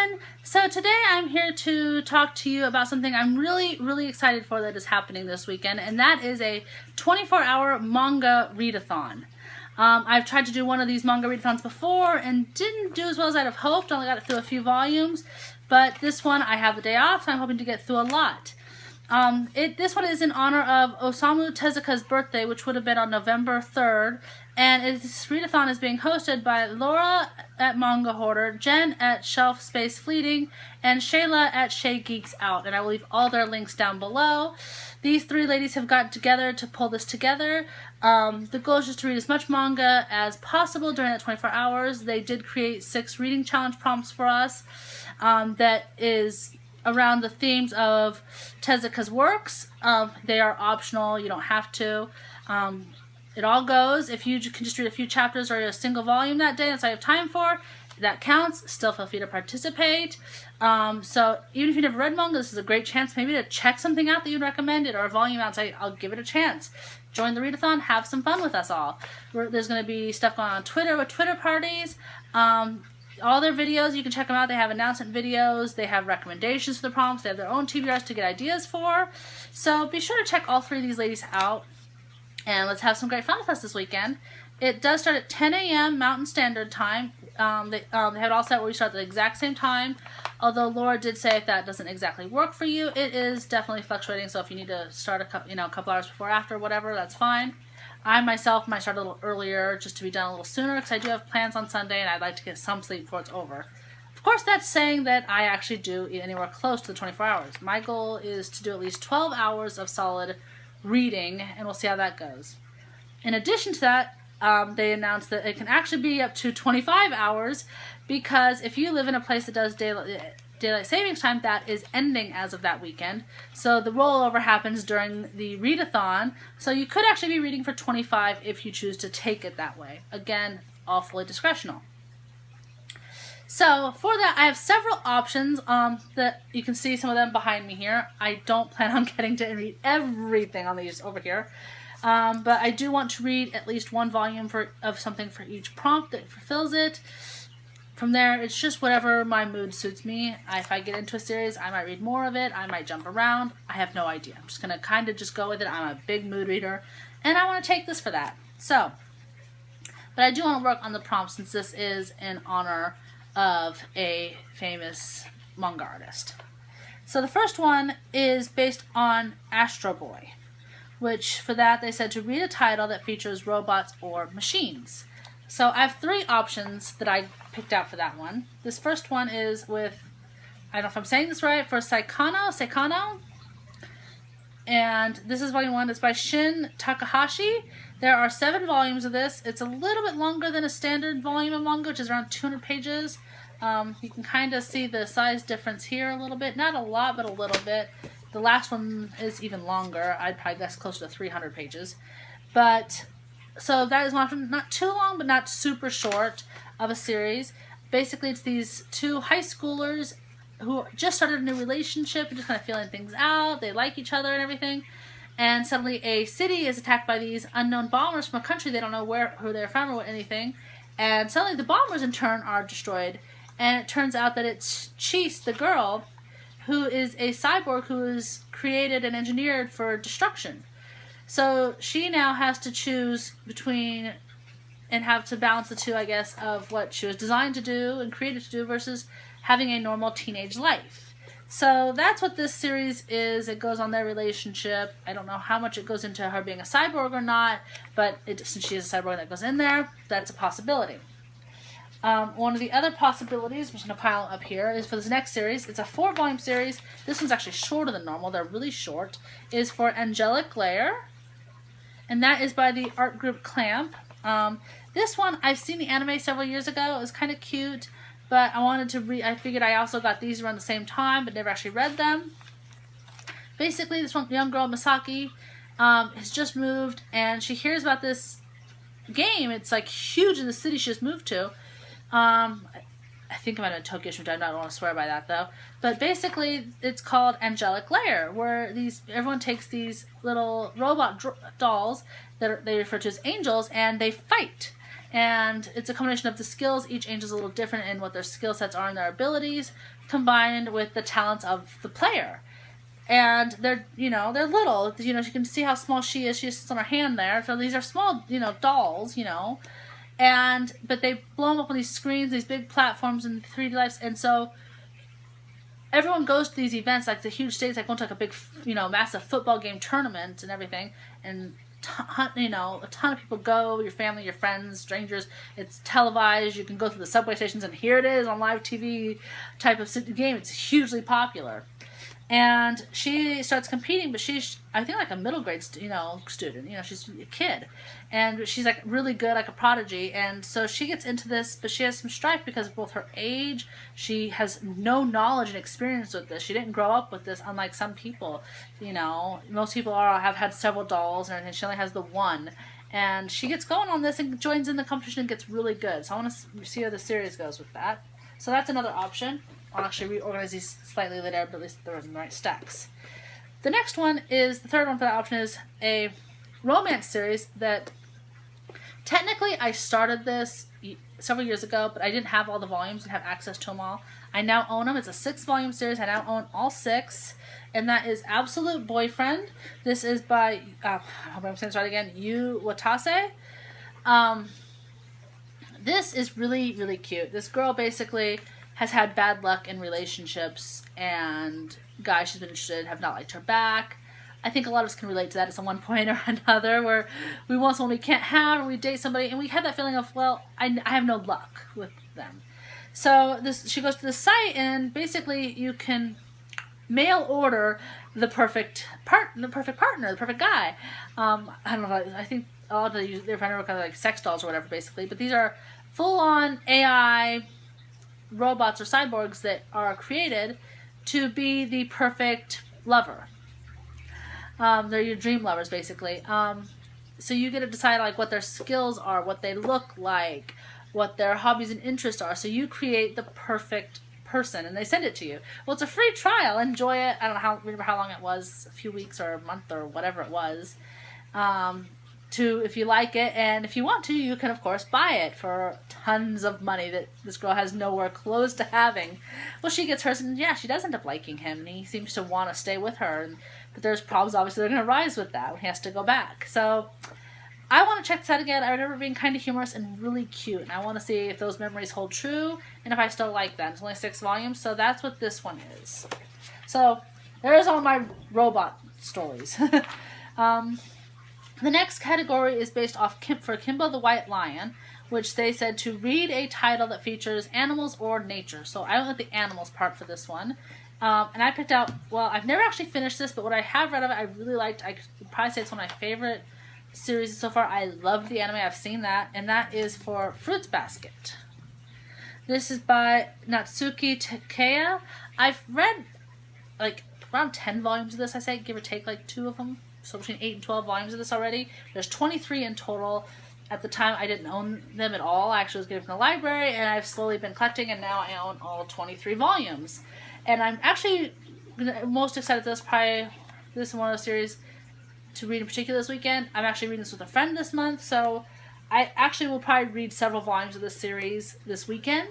everyone! So today I'm here to talk to you about something I'm really excited for that is happening this weekend, and that is a 24-hour Manga Readathon. I've tried to do one of these Manga Readathons before and didn't do as well as I'd have hoped. Only got it through a few volumes, but this one I have the day off, so I'm hoping to get through a lot. This one is in honor of Osamu Tezuka's birthday, which would have been on November 3rd, and this readathon is being hosted by Laura at Manga Hoarder, Jen at Shelf Space Fleeting, and Shayla at Shay Geeks Out, and I will leave all their links down below. These three ladies have gotten together to pull this together. The goal is just to read as much manga as possible during that 24 hours. They did create 6 reading challenge prompts for us that is around the themes of Tezuka's works. They are optional, you don't have to. It all goes. If you can just read a few chapters or a single volume that day, that's all you have time for, that counts. Still feel free to participate. So even if you never read manga, this is a great chance maybe to check something out that you'd recommend it, or a volume out and say, I'll give it a chance. Join the readathon, have some fun with us all. There's going to be stuff going on Twitter with Twitter parties. All their videos, you can check them out. They have announcement videos. They have recommendations for the prompts. They have their own TBRs to get ideas for. So be sure to check all 3 of these ladies out. And let's have some great fun with us this weekend. It does start at 10 a.m. Mountain Standard Time. They have it all set where we start at the exact same time. Although Laura did say if that doesn't exactly work for you, it is definitely fluctuating. So if you need to start a couple hours before or after, whatever, that's fine. I myself might start a little earlier just to be done a little sooner because I do have plans on Sunday and I'd like to get some sleep before it's over. Of course, that's saying that I actually do anywhere close to the 24 hours. My goal is to do at least 12 hours of solid reading, and we'll see how that goes. In addition to that, they announced that it can actually be up to 25 hours because if you live in a place that does daylight savings time, that is ending as of that weekend. So the rollover happens during the readathon. So you could actually be reading for 25 if you choose to take it that way. Again, all fully discretional. So for that, I have several options that you can see some of them behind me here. I don't plan on getting to read everything on these over here. But I do want to read at least one volume of something for each prompt that fulfills it. From there, it's just whatever my mood suits me. If I get into a series, I might read more of it. I might jump around. I have no idea. I'm just going to kind of just go with it. I'm a big mood reader, and I want to take this for that. So, but I do want to work on the prompt since this is in honor of a famous manga artist. So the first one is based on Astro Boy, which for that they said to read a title that features robots or machines. So I have 3 options that I picked out for that one. This first one is with, I don't know if I'm saying this right, for Seikano. And this is volume 1. It's by Shin Takahashi. There are 7 volumes of this. It's a little bit longer than a standard volume of manga, which is around 200 pages. You can kind of see the size difference here a little bit. Not a lot, but a little bit. The last one is even longer. I'd probably guess closer to 300 pages. But so that is one option. Not too long, but not super short of a series. Basically, it's these 2 high schoolers who just started a new relationship and just kind of feeling things out. They like each other and everything. And suddenly a city is attacked by these unknown bombers from a country they don't know who they're from or anything. And suddenly the bombers in turn are destroyed. And it turns out that it's Chise, the girl, who is a cyborg who is created and engineered for destruction. So she now has to choose between and have to balance the 2, I guess, of what she was designed to do and created to do versus having a normal teenage life. So that's what this series is. It goes on their relationship. I don't know how much it goes into her being a cyborg or not, but since she is a cyborg that goes in there, that's a possibility. One of the other possibilities, which I'm going to pile up here, is for this next series. It's a 4-volume series. This one's actually shorter than normal. They're really short. Is for Angelic Layer, and that is by the art group Clamp. This one, I've seen the anime several years ago. It was kind of cute, but I wanted to read. I figured I also got these around the same time, but never actually read them. Basically, this one young girl, Misaki, has just moved, and she hears about this game. It's like huge in the city she just moved to. I think I'm in a Tokyo Shooter. I don't want to swear by that though. But basically, it's called Angelic Layer, where everyone takes these little robot dolls that they refer to as angels, and they fight. And it's a combination of the skills. Each angel is a little different in what their skill sets are and their abilities, combined with the talents of the player. And they're little. You can see how small she is. She sits on her hand there. So these are small, dolls, but they blow them up on these screens, these big platforms and 3D lights. And so everyone goes to these events, like the huge stage, like going to like a big, massive football game tournament and everything. And a ton of people go, your family, your friends, strangers. It's televised. You can go through the subway stations, and here it is on live TV type of game. It's hugely popular. And she starts competing, but she's, I think, like a middle grade, student. She's a kid. And she's, like, really good, like a prodigy. And so she gets into this, but she has some strife because of both her age. She has no knowledge and experience with this. She didn't grow up with this, unlike some people. Most people have had several dolls, and she only has the one. And she gets going on this and joins in the competition and gets really good. So I want to see how the series goes with that. So that's another option. I'll actually reorganize these slightly later, but at least they're in the right stacks. The next one is, the third one for that option is a romance series that technically I started this several years ago, but I didn't have all the volumes and have access to them all. I now own them. It's a 6-volume series. I now own all 6, and that is Absolute Boyfriend. This is by, I hope I'm saying this right again, Yu Watase. This is really, really cute. This girl basically has had bad luck in relationships, and guys she's been interested in have not liked her back. I think a lot of us can relate to that at some one point or another, where we want someone we can't have, or we date somebody, and we have that feeling of, well, I have no luck with them. So she goes to the site, and basically you can mail order the perfect partner, the perfect guy. I don't know, I think a lot of they're kind of like sex dolls or whatever, basically, but these are full-on AI robots or cyborgs that are created to be the perfect lover. They're your dream lovers, basically. So you get to decide like what their skills are, what they look like, what their hobbies and interests are. So you create the perfect person, and they send it to you. Well, it's a free trial. Enjoy it. I don't remember how long it was, a few weeks or a month or whatever it was. If you like it, and if you want to, you can of course buy it for tons of money that this girl has nowhere close to having. Well, she gets hers, and yeah, she does end up liking him, and he seems to want to stay with her, but there's problems obviously that are going to arise with that when he has to go back. So I want to check this out again. I remember being kind of humorous and really cute, and I want to see if those memories hold true and if I still like them. It's only 6 volumes, so that's what this one is. So there's all my robot stories. The next category is based off for Kimba the White Lion, which they said to read a title that features animals or nature. So I went with the animals part for this one. And I picked out, well, I've never actually finished this, but what I have read of it, I really liked. I could probably say it's one of my favorite series so far. I love the anime. I've seen that. And that is for Fruits Basket. This is by Natsuki Takeya. I've read like around 10 volumes of this, I say, give or take like 2 of them. So between 8 and 12 volumes of this already. There's 23 in total. At the time, I didn't own them at all. I actually was getting from the library, and I've slowly been collecting, and now I own all 23 volumes. And I'm actually most excited for this, probably this is one of the series to read in particular this weekend. I'm actually reading this with a friend this month, so I actually will probably read several volumes of this series this weekend.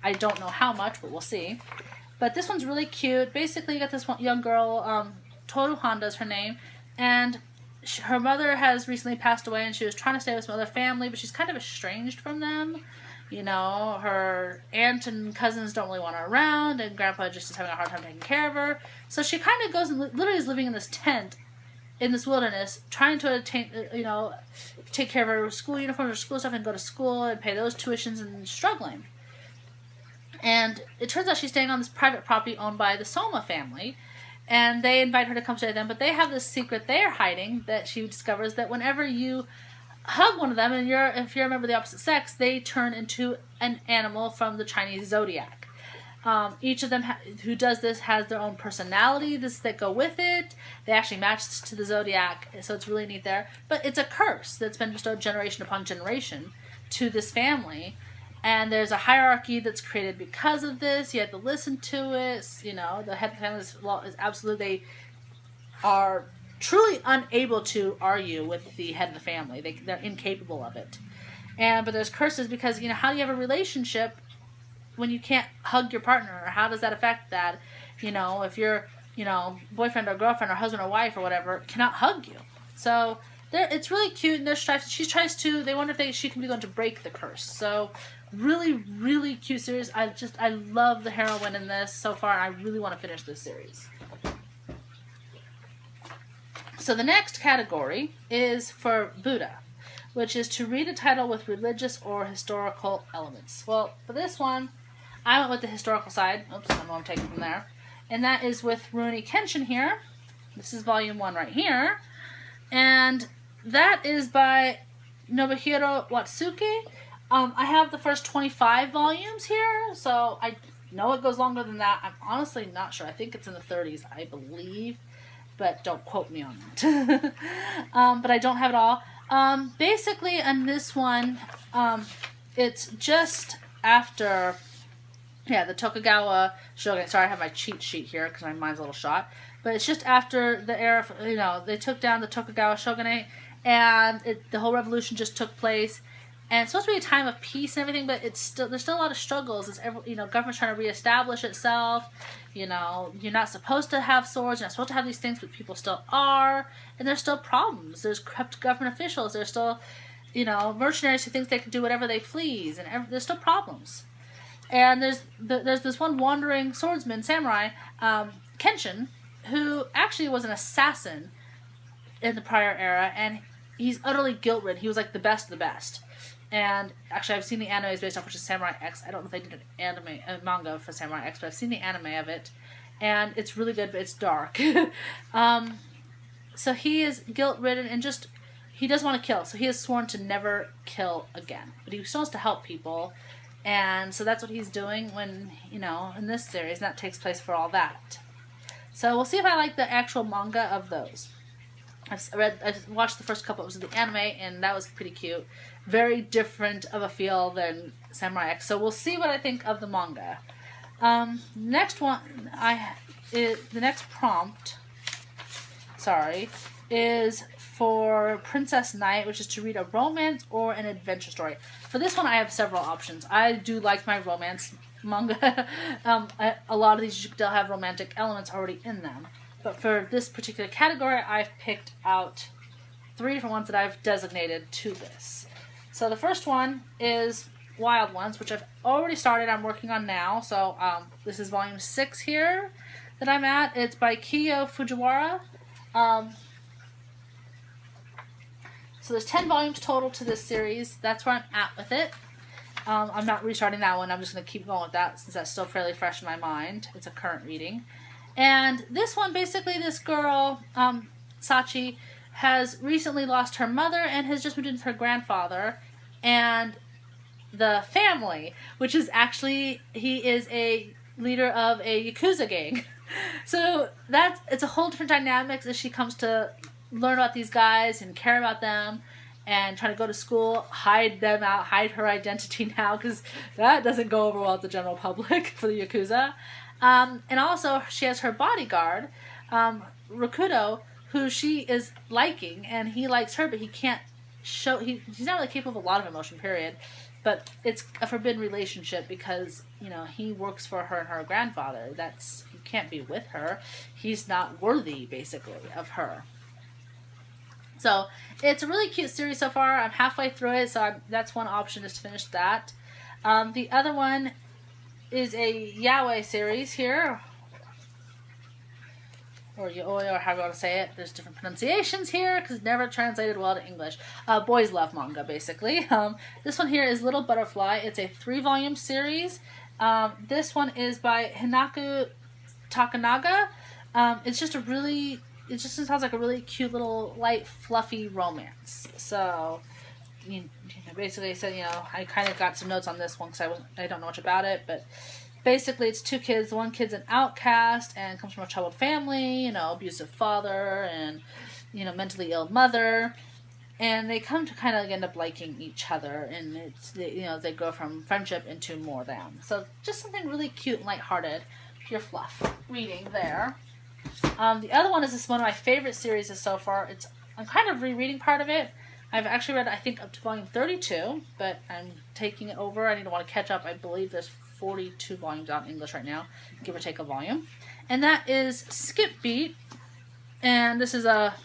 I don't know how much, but we'll see. But this one's really cute. Basically, you got this one young girl, Toru Honda is her name, and her mother has recently passed away, and she was trying to stay with some other family, but she's kind of estranged from them. Her aunt and cousins don't really want her around, and grandpa just is having a hard time taking care of her. So she kind of goes and literally is living in this tent in this wilderness, trying to attain, take care of her school uniforms, her school stuff, and go to school and pay those tuitions, and struggling. And it turns out she's staying on this private property owned by the Soma family. And they invite her to come stay with them, but they have this secret they're hiding that she discovers that whenever you hug one of them, and if you're a member of the opposite sex, they turn into an animal from the Chinese zodiac. Each of them who does this has their own personality that go with it. They actually match to the zodiac, so it's really neat there. But it's a curse that's been bestowed generation upon generation to this family. And there's a hierarchy that's created because of this. You have to listen to it. The head of the family is absolute. They are truly unable to argue with the head of the family. They're incapable of it. But there's curses because, you know, how do you have a relationship when you can't hug your partner? Or how does that affect that? You know, if your, you know, boyfriend or girlfriend or husband or wife or whatever cannot hug you. So it's really cute, and she tries to, they wonder if she can be going to break the curse. So really, really cute series. I love the heroine in this so far. I really want to finish this series. So the next category is for Buddha, which is to read a title with religious or historical elements. Well, for this one, I went with the historical side. Oops, I don't know what I'm taking from there. And that is with Rurouni Kenshin here. This is volume 1 right here. And that is by Nobuhiro Watsuki. I have the first 25 volumes here, so I know it goes longer than that. I'm honestly not sure. I think it's in the 30s, I believe, but don't quote me on that. But I don't have it all. Basically, on this one, it's just after, the Tokugawa shogunate. Sorry, I have my cheat sheet here because my mind's a little shot. But it's just after the era, you know, they took down the Tokugawa shogunate, and the whole revolution just took place. And it's supposed to be a time of peace and everything, but there's still a lot of struggles. Government's trying to reestablish itself. You know, you're not supposed to have swords. You're not supposed to have these things, but people still are. And there's still problems. There's corrupt government officials. There's still, you know, mercenaries who think they can do whatever they please. And there's still problems. And there's this one wandering swordsman, samurai, Kenshin, who actually was an assassin in the prior era. And he's utterly guilt-ridden. He was like the best of the best. And actually, I've seen the animes based off, which is Samurai X. I don't know if they did a manga for Samurai X, but I've seen the anime of it. And it's really good, but it's dark. So he is guilt-ridden and he doesn't want to kill. So he has sworn to never kill again. But he still wants to help people. And so that's what he's doing when, you know, in this series. And that takes place for all that. So we'll see if I like the actual manga of those. I've watched the first couple episodes of the anime, and that was pretty cute. Very different of a feel than Samurai X. So we'll see what I think of the manga. Next one, the next prompt, is for Princess Knight, which is to read a romance or an adventure story. For this one, I have several options. I do like my romance manga. A lot of these still have romantic elements already in them. But for this particular category, I've picked out 3 different ones that I've designated to this. So the first one is Wild Ones, which I've already started. I'm working on now. So this is volume 6 here that I'm at. It's by Kiyo Fujiwara. So there's 10 volumes total to this series. That's where I'm at with it. I'm not restarting that one. I'm just going to keep going with that since that's still fairly fresh in my mind. It's a current reading. And this one, basically, this girl, Sachi, has recently lost her mother and has just moved in with her grandfather. And the family, which is actually, he is a leader of a Yakuza gang. So it's a whole different dynamics as she comes to learn about these guys and care about them and try to go to school, hide them out, hide her identity now, because that doesn't go over well with the general public for the Yakuza. And also, she has her bodyguard, Rakudo, who she is liking, and he likes her, but he can't show, he's not really capable of a lot of emotion, period. But it's a forbidden relationship because, you know, he works for her and her grandfather. He can't be with her. He's not worthy, basically, of her. So, it's a really cute series so far. I'm halfway through it, so that's one option, is to finish that. The other one is a yaoi series here, or yaoi, or however you want to say it. There's different pronunciations here because it's never translated well to English. Boys love manga, basically. This one here is Little Butterfly. It's a 3-volume series. This one is by Hinaku Takanaga. It just sounds like a really cute little light, fluffy romance. So, basically, I said, I kind of got some notes on this one because I don't know much about it, but basically it's 2 kids. One kid's an outcast and comes from a troubled family, abusive father and, mentally ill mother, and they come to kind of end up liking each other, and they go from friendship into more than. So just something really cute and lighthearted, pure fluff reading there. The other one is one of my favorite series so far. I'm kind of rereading part of it. I've actually read, I think, up to volume 32, but I'm taking it over. I need to want to catch up. I believe there's 42 volumes out in English right now, give or take a volume. And that is Skip Beat. And this is a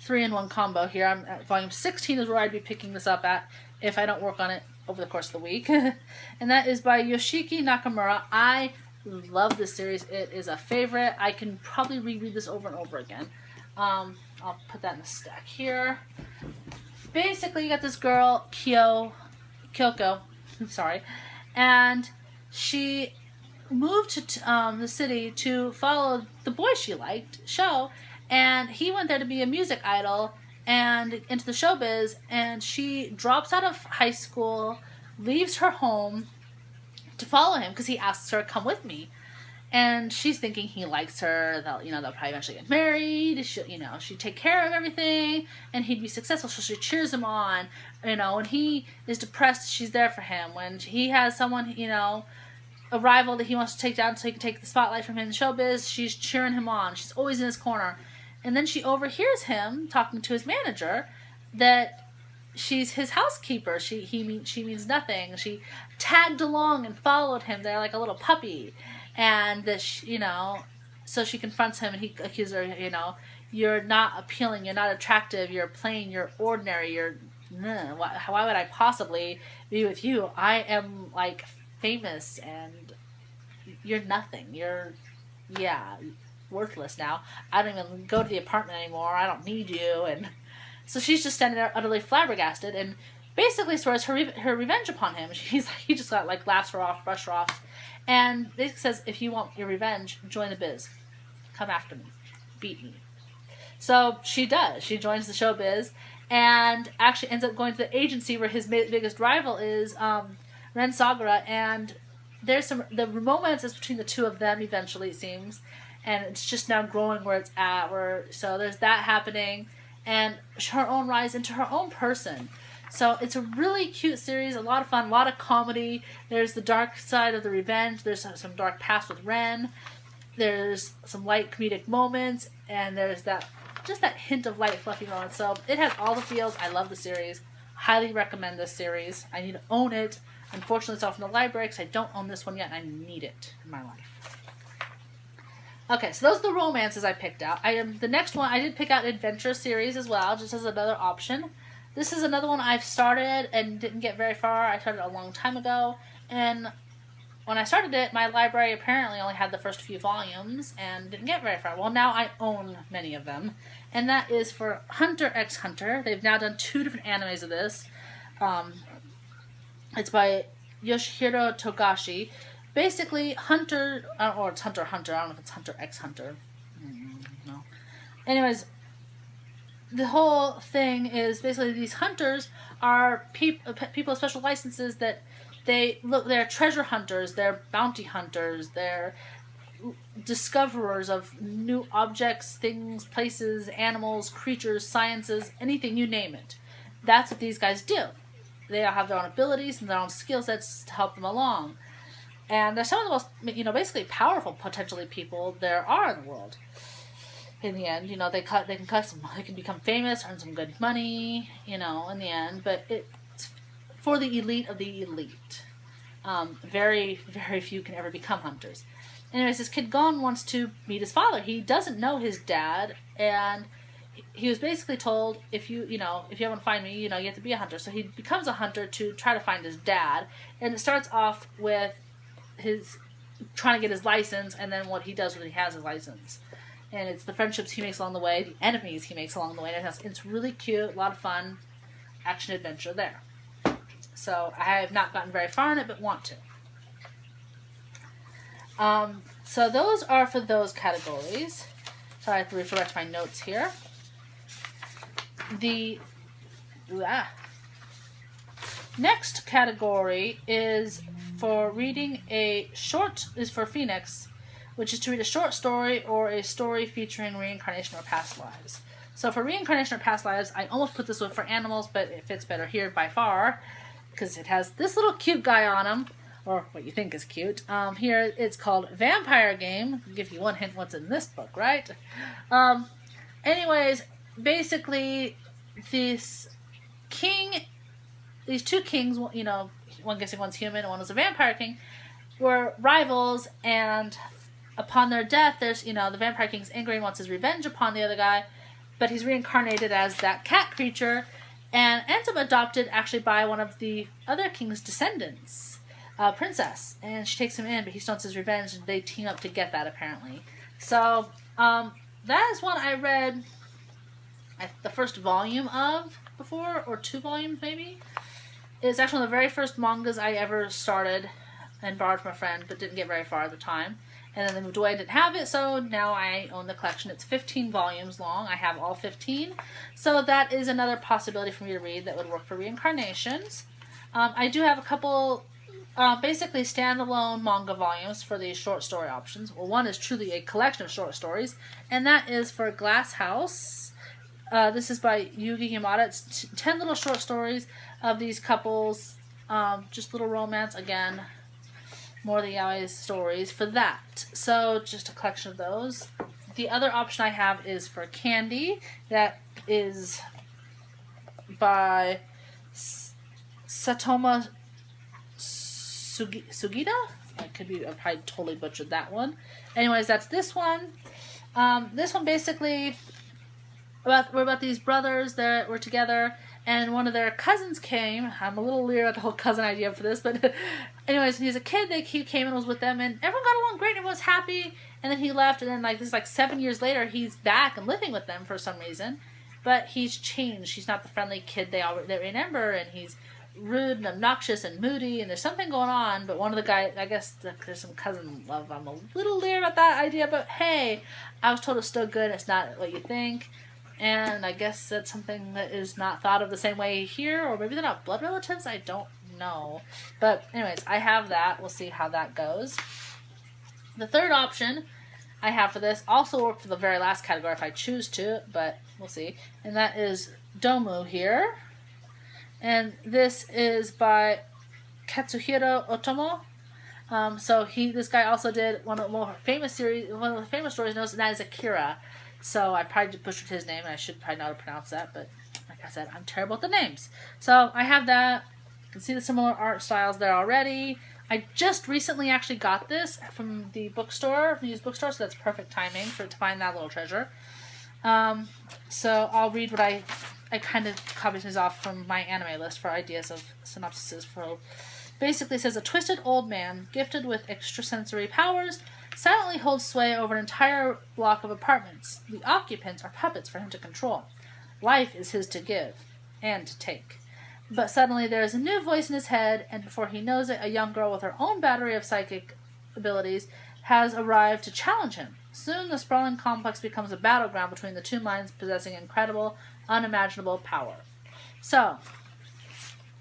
3-in-1 combo here. I'm at volume 16 is where I'd be picking this up at if I don't work on it over the course of the week. And that is by Yoshiki Nakamura. I love this series. It is a favorite. I can probably reread this over and over again. I'll put that in the stack here. Basically, you got this girl, Kyoko, sorry, and she moved to the city to follow the boy she liked, Sho, and he went there to be a music idol and into the showbiz, and she drops out of high school, leaves her home to follow him because he asks her, come with me. And she's thinking he likes her, they'll probably eventually get married, she'd take care of everything, and he'd be successful, so she cheers him on, when he is depressed, she's there for him, when he has someone, a rival that he wants to take down so he can take the spotlight from him in showbiz, she's cheering him on, she's always in his corner, and then she overhears him talking to his manager that she's his housekeeper, she means nothing, she tagged along and followed him there like a little puppy. And that so she confronts him, and he accuses her, you're not appealing, you're not attractive, you're plain, you're ordinary, why would I possibly be with you? I am, like, famous, and you're nothing. You're, worthless now. I don't even go to the apartment anymore. I don't need you. And so she's just standing there utterly flabbergasted, and basically swears her revenge upon him. He just laughs her off, brush her off. And basically says, if you want your revenge, join the biz. Come after me. Beat me. So she does. She joins the showbiz and actually ends up going to the agency where his biggest rival is, Ren Sagara. And there's the romance is between the two of them eventually, it seems. And it's just now growing where it's at. So there's that happening. And her own rise into her own person. So it's a really cute series, a lot of fun, a lot of comedy. There's the dark side of the revenge. There's some dark past with Ren. There's some light comedic moments, and there's that hint of light fluffy moments. So it has all the feels. I love the series. Highly recommend this series. I need to own it. Unfortunately, it's off in the library because I don't own this one yet, and I need it in my life. Okay, so those are the romances I picked out. The next one, I did pick out adventure series as well, just as another option. This is another one I've started and didn't get very far. I started a long time ago, and when I started it, my library apparently only had the first few volumes and didn't get very far. Well, now I own many of them, and that is for Hunter x Hunter. They've now done 2 different animes of this. It's by Yoshihiro Togashi. Basically, Hunter, or it's Hunter x Hunter. I don't know if it's Hunter x Hunter. No. Anyways, the whole thing is basically these hunters are people with special licenses that they're treasure hunters, they're bounty hunters, they're discoverers of new objects, things, places, animals, creatures, sciences, anything, you name it. That's what these guys do. They all have their own abilities and their own skill sets to help them along. And they're some of the most, basically powerful, potentially, people there are in the world. In the end, they can become famous, earn some good money, in the end, but it's for the elite of the elite. Very, very few can ever become hunters. Anyways, this kid Gon wants to meet his father. He doesn't know his dad, and he was basically told, if you want to find me, you have to be a hunter. So he becomes a hunter to try to find his dad, and it starts off with his trying to get his license, and then what he does when he has his license. And it's the friendships he makes along the way, the enemies he makes along the way. And it's really cute, a lot of fun, action adventure there. So I have not gotten very far in it, but want to. So those are for those categories. So I have to refer back to my notes here. The next category is for reading is for Phoenix, which is to read a short story or a story featuring reincarnation or past lives. So for reincarnation or past lives, I almost put this one for animals, but it fits better here by far, because it has this little cute guy on him, or what you think is cute. Here it's called Vampire Game. I'll give you one hint what's in this book, right? Anyways, basically, this king, these two kings, you know, one guessing one's human and one was a vampire king, were rivals, and upon their death, there's, you know, the vampire king's angry and wants his revenge upon the other guy, but he's reincarnated as that cat creature and ends up adopted actually by one of the other king's descendants, princess, and she takes him in, but he still wants his revenge, and they team up to get that, apparently. So, that is one I read the first volume of before, or 2 volumes maybe. It's actually one of the very first mangas I ever started and borrowed from a friend, but didn't get very far at the time. And then they moved away, didn't have it, so now I own the collection. It's 15 volumes long. I have all 15. So that is another possibility for me to read that would work for reincarnations. I do have a couple basically standalone manga volumes for the short story options. Well, one is truly a collection of short stories, and that is for Glass House. This is by Yugi Yamada. It's 10 little short stories of these couples, just little romance, again, more of the yaoi stories for that. So, just a collection of those. The other option I have is for Candy. That is by Satoma Sugita? I probably totally butchered that one. Anyways, that's this one. This one basically, we're about these brothers that were together, and one of their cousins came. I'm a little leery about the whole cousin idea for this, but anyways, when he was a kid, he came and was with them, and everyone got along great, and everyone was happy, and then he left, and then this is 7 years later, he's back and living with them for some reason, but he's changed. He's not the friendly kid they remember, and he's rude and obnoxious and moody, and there's something going on, but one of the guys, I guess there's some cousin love. I'm a little leery about that idea, but hey, I was told it's still good, it's not what you think. And I guess that's something that is not thought of the same way here, or maybe they're not blood relatives, I don't know. But anyways, I have that. We'll see how that goes. The third option I have for this also work for the very last category if I choose to, but we'll see. And that is Domo Here. And this is by Katsuhiro Otomo. This guy also did one of the more famous stories known, and that is Akira. So I probably butchered his name, and I should probably know how to pronounce that, but like I said, I'm terrible at the names. So I have that. You can see the similar art styles there already. I just recently actually got this from the bookstore, the used bookstore, so that's perfect timing to find that little treasure. So I'll read what I kind of copied these off from my anime list for ideas of synopsises. Basically, it says a twisted old man, gifted with extrasensory powers, silently holds sway over an entire block of apartments. The occupants are puppets for him to control. Life is his to give and to take. But suddenly there is a new voice in his head, and before he knows it, a young girl with her own battery of psychic abilities has arrived to challenge him. Soon the sprawling complex becomes a battleground between the two minds possessing incredible, unimaginable power. So,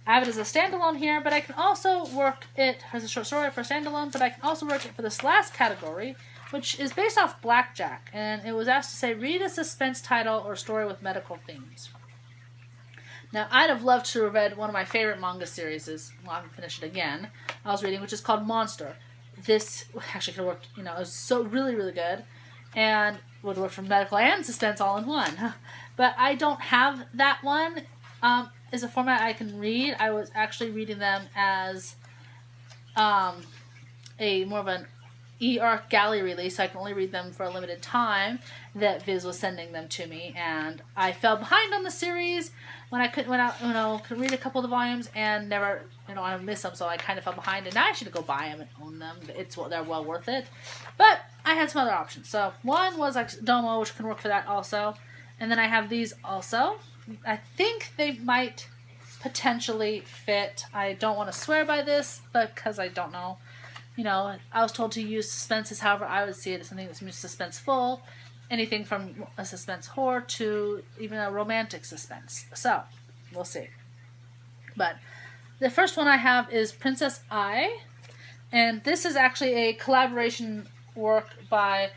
I have it as a standalone here, but I can also work it as a short story for standalone, but I can also work it for this last category, which is based off Blackjack, and it was asked to say, read a suspense title or story with medical themes. Now, I'd have loved to have read one of my favorite manga series, I haven't finished it again, I was reading, which is called Monster. This actually could have worked, it was so really, really good, and would work for medical and suspense all in one. But I don't have that one. Is a format I can read. I was actually reading them as a more of an e-arc galley release, so I can only read them for a limited time that Viz was sending them to me, and I fell behind on the series when I could read a couple of the volumes and never, I missed them, so I kind of fell behind, and now I should go buy them and own them. They're well worth it. But I had some other options. So one was Domo, which can work for that also, and then I have these also. I think they might potentially fit. I don't want to swear by this, but because I don't know. I was told to use suspenses, however I would see it as something that's suspenseful. Anything from a suspense horror to even a romantic suspense. So, we'll see. But the first one I have is Princess Ai. And this is actually a collaboration work by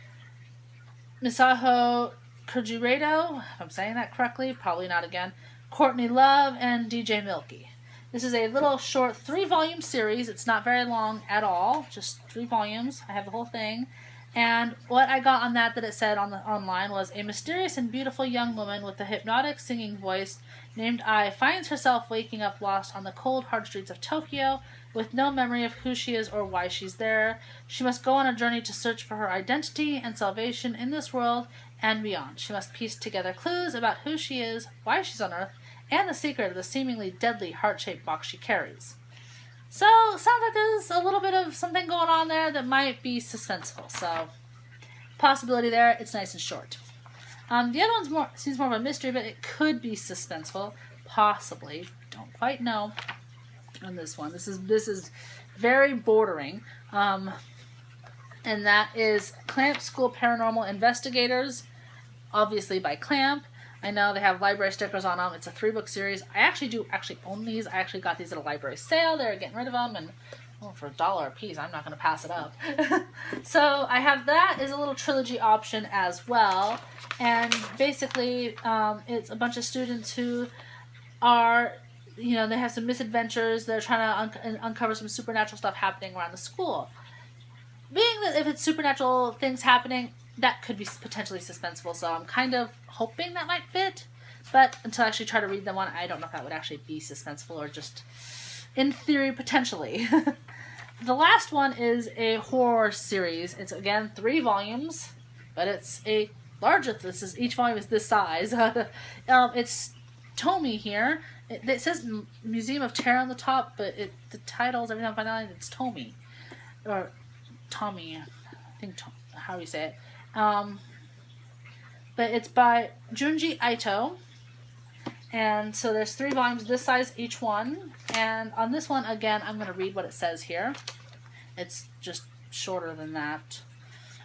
Misaho Kujirado, if I'm saying that correctly, probably not again, Courtney Love, and DJ Milky. This is a little short 3-volume series. It's not very long at all, just 3 volumes. I have the whole thing. And what I got on that it said online was, a mysterious and beautiful young woman with a hypnotic singing voice named Ai finds herself waking up lost on the cold, hard streets of Tokyo with no memory of who she is or why she's there. She must go on a journey to search for her identity and salvation in this world and beyond. She must piece together clues about who she is, why she's on Earth, and the secret of the seemingly deadly heart-shaped box she carries. So, sounds like there's a little bit of something going on there that might be suspenseful. So, possibility there. It's nice and short. The other one's seems more of a mystery, but it could be suspenseful. Possibly. Don't quite know on this one. This is very bordering. And that is Clamp School Paranormal Investigators. Obviously by Clamp. I know they have library stickers on them. It's a 3-book series. I actually own these. I actually got these at a library sale. They're getting rid of them, and for $1 a piece, I'm not going to pass it up. So I have that as a little trilogy option as well. And basically, it's a bunch of students who are, they have some misadventures. They're trying to uncover some supernatural stuff happening around the school. Being that if it's supernatural things happening, that could be potentially suspenseful, so I'm kind of hoping that might fit. But until I actually try to read them one, I don't know if that would actually be suspenseful or just, in theory, potentially. The last one is a horror series. It's, again, 3 volumes, but it's a larger, each volume is this size. It's Tomi Here. It says Museum of Terror on the top, but the titles, every time I find out, it's Tomi. Or Tommy, I think, how do you say it? But it's by Junji Ito, and so there's 3 volumes this size each one, and on this one, again, I'm going to read what it says here. It's just shorter than that.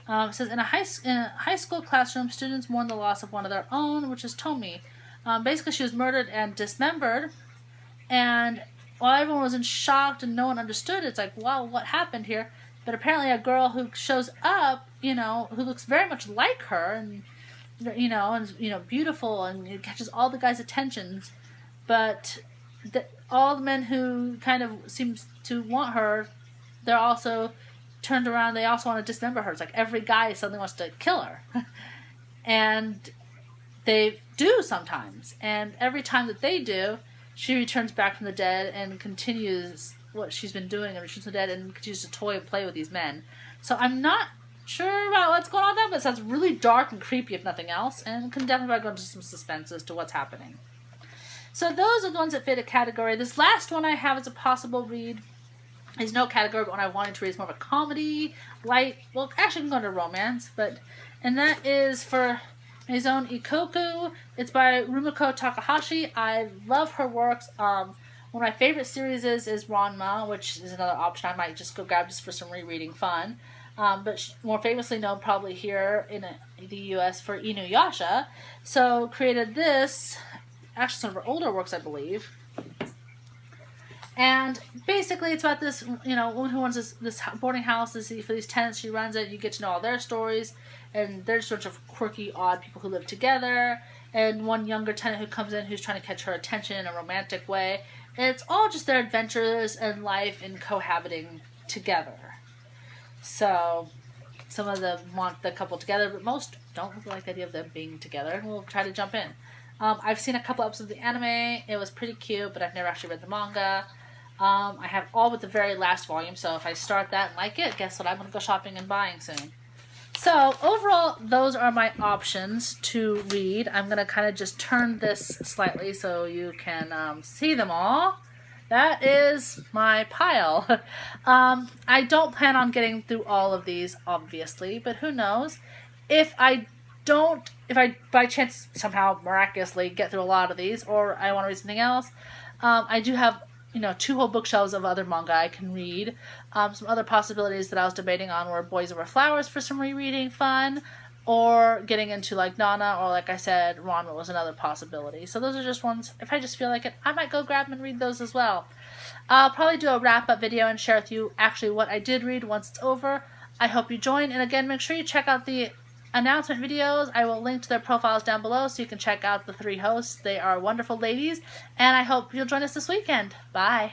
It says, in a high school classroom, students mourn the loss of one of their own, which is Tomi. Basically, she was murdered and dismembered, and while everyone was in shock and no one understood, it's like, wow, what happened here? But apparently a girl who shows up, who looks very much like her, and beautiful, and it catches all the guys' attentions. But all the men who kind of seems to want her, they're also turned around. They also want to dismember her. It's like every guy suddenly wants to kill her, and they do sometimes. And every time that they do, she returns back from the dead and continues what she's been doing, and she's dead and continues to toy and play with these men. So I'm not sure about what's going on there, but it sounds really dark and creepy if nothing else, and can definitely go into some suspense as to what's happening. So those are the ones that fit a category. This last one I have as a possible read is no category, but one I wanted to read is more of a comedy, light, well, actually I'm going to romance, and that is for Maison Ikoku. It's by Rumiko Takahashi. I love her works. One of my favorite series is Ranma, which is another option I might just go grab just for some rereading fun. But more famously known probably here in the U.S. for Inuyasha. So created this, actually some of her older works, I believe. And basically it's about this, woman who runs this boarding house. For these tenants, she runs it. You get to know all their stories. And they're sort of quirky, odd people who live together. And one younger tenant who comes in who's trying to catch her attention in a romantic way. And it's all just their adventures and life and cohabiting together. So, some of them want the couple together, but most don't really like the idea of them being together, and we'll try to jump in. I've seen a couple episodes of the anime. It was pretty cute, but I've never actually read the manga. I have all but the very last volume, so if I start that and like it, guess what? I'm going to go shopping and buying soon. So, overall, those are my options to read. I'm going to kind of just turn this slightly so you can see them all. That is my pile. I don't plan on getting through all of these, obviously, but who knows? If I by chance somehow miraculously get through a lot of these, or I want to read something else, I do have 2 whole bookshelves of other manga I can read. Some other possibilities that I was debating on were Boys Over Flowers for some rereading fun, or getting into like Nana, or like I said, Ranma was another possibility. So those are just ones, if I just feel like it, I might go grab them and read those as well. I'll probably do a wrap-up video and share with you actually what I did read once it's over. I hope you join, and again, make sure you check out the announcement videos. I will link to their profiles down below so you can check out the 3 hosts. They are wonderful ladies, and I hope you'll join us this weekend. Bye!